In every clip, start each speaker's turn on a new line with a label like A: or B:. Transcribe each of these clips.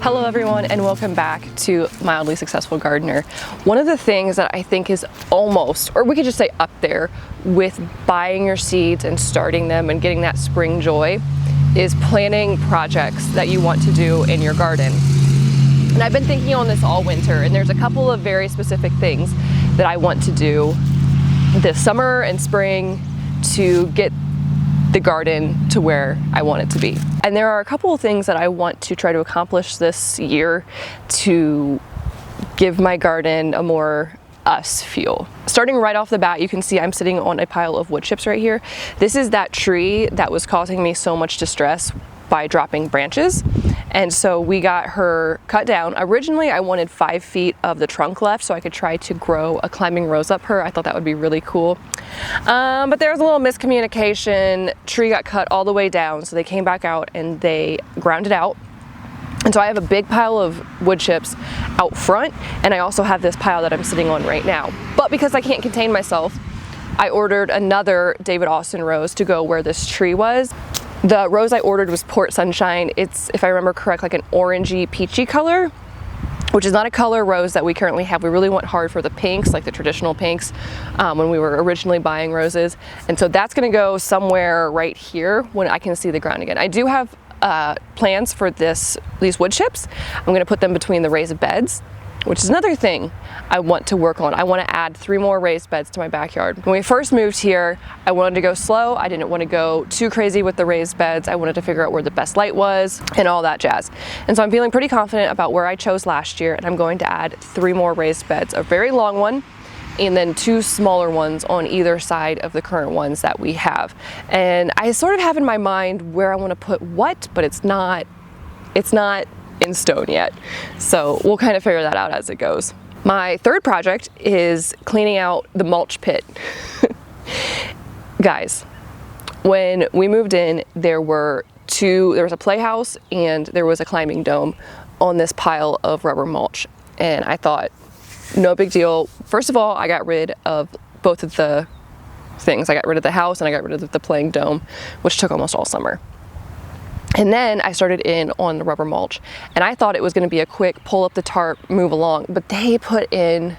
A: Hello everyone and welcome back to Mildly Successful Gardener. One of the things that I think is almost, or we could just say up there, with buying your seeds and starting them and getting that spring joy is planning projects that you want to do in your garden. And I've been thinking on this all winter, and there's a couple of very specific things that I want to do this summer and spring to get the garden to where I want it to be. And there are a couple of things that I want to try to accomplish this year to give my garden a more us feel. Starting right off the bat, you can see I'm sitting on a pile of wood chips right here. This is that tree that was causing me so much distress by dropping branches. And so we got her cut down. Originally, I wanted 5 feet of the trunk left so I could try to grow a climbing rose up her. I thought that would be really cool. But there was a little miscommunication. Tree got cut all the way down, so they came back out and they ground it out. And so I have a big pile of wood chips out front, and I also have this pile that I'm sitting on right now. But because I can't contain myself, I ordered another David Austin rose to go where this tree was. The rose I ordered was Port Sunshine. It's, if I remember correct, like an orangey peachy color, which is not a color rose that we currently have. We really went hard for the pinks, like the traditional pinks, when we were originally buying roses. And so that's gonna go somewhere right here when I can see the ground again. I do have plans for these wood chips. I'm gonna put them between the raised beds, which is another thing I want to work on. I want to add 3 more raised beds to my backyard. When we first moved here, I wanted to go slow. I didn't want to go too crazy with the raised beds. I wanted to figure out where the best light was and all that jazz. And so I'm feeling pretty confident about where I chose last year, and I'm going to add 3 more raised beds, a very long one and then 2 smaller ones on either side of the current ones that we have. And I sort of have in my mind where I want to put what, but it's not in stone yet. So we'll kind of figure that out as it goes. My third project is cleaning out the mulch pit. Guys, when we moved in, there was a playhouse and there was a climbing dome on this pile of rubber mulch. And I thought, no big deal. First of all, I got rid of both of the things. I got rid of the house and I got rid of the playing dome, which took almost all summer. And then I started in on the rubber mulch, and I thought it was going to be a quick pull up the tarp, move along, but they put in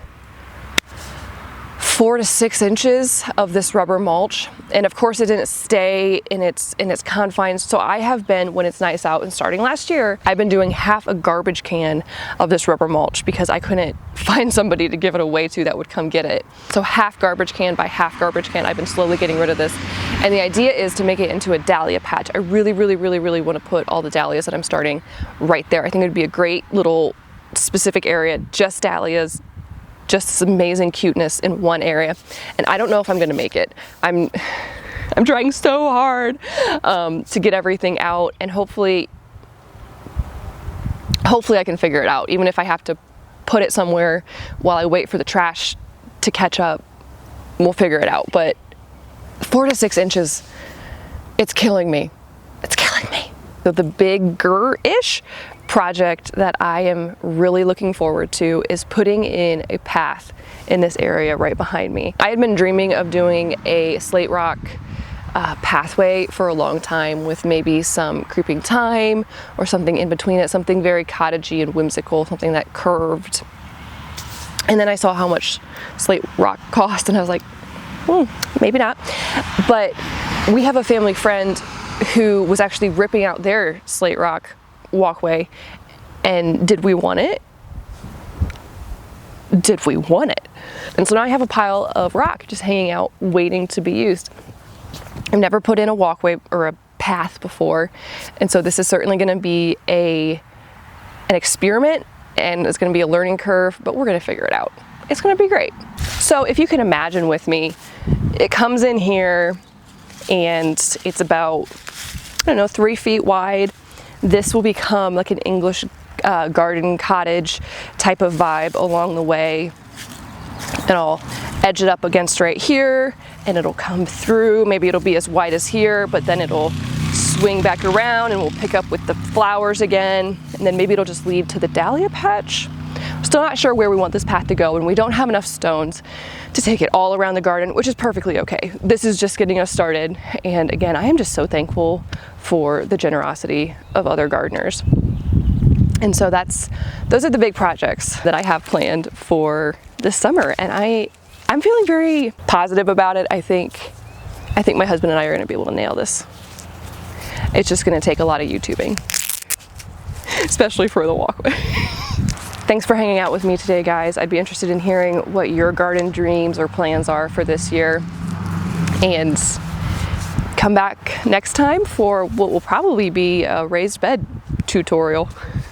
A: 4 to 6 inches of this rubber mulch, and of course it didn't stay in its confines. So I have been, when it's nice out, and starting last year, I've been doing half a garbage can of this rubber mulch because I couldn't find somebody to give it away to that would come get it. So half garbage can by half garbage can, I've been slowly getting rid of this. And the idea is to make it into a dahlia patch. I really want to put all the dahlias that I'm starting right there. I think it would be a great little specific area, just dahlias, just this amazing cuteness in one area. And I don't know if I'm gonna make it. I'm trying so hard to get everything out, and hopefully I can figure it out, even if I have to put it somewhere while I wait for the trash to catch up. We'll figure it out. But 4 to 6 inches, it's killing me. It's killing me. So the bigger-ish project that I am really looking forward to is putting in a path in this area right behind me. I had been dreaming of doing a slate rock pathway for a long time, with maybe some creeping thyme or something in between it, something very cottagey and whimsical, something that curved. And then I saw how much slate rock cost, and I was like, maybe not. But we have a family friend who was actually ripping out their slate rock walkway, and did we want it? Did we want it? And so now I have a pile of rock just hanging out, waiting to be used. I've never put in a walkway or a path before, and so this is certainly going to be an experiment, and it's going to be a learning curve, but we're going to figure it out. It's going to be great. So if you can imagine with me, it comes in here and it's about, 3 feet wide. This will become like an English garden cottage type of vibe along the way. And I'll edge it up against right here, and it'll come through. Maybe it'll be as wide as here, but then it'll swing back around and we'll pick up with the flowers again. And then maybe it'll just lead to the dahlia patch. Still not sure where we want this path to go, and we don't have enough stones to take it all around the garden, which is perfectly okay. This is just getting us started. And again, I am just so thankful for the generosity of other gardeners. And so those are the big projects that I have planned for this summer, and I'm feeling very positive about it. I think my husband and I are going to be able to nail this. It's just going to take a lot of YouTubing, especially for the walkway. Thanks for hanging out with me today, guys. I'd be interested in hearing what your garden dreams or plans are for this year, and come back next time for what will probably be a raised bed tutorial.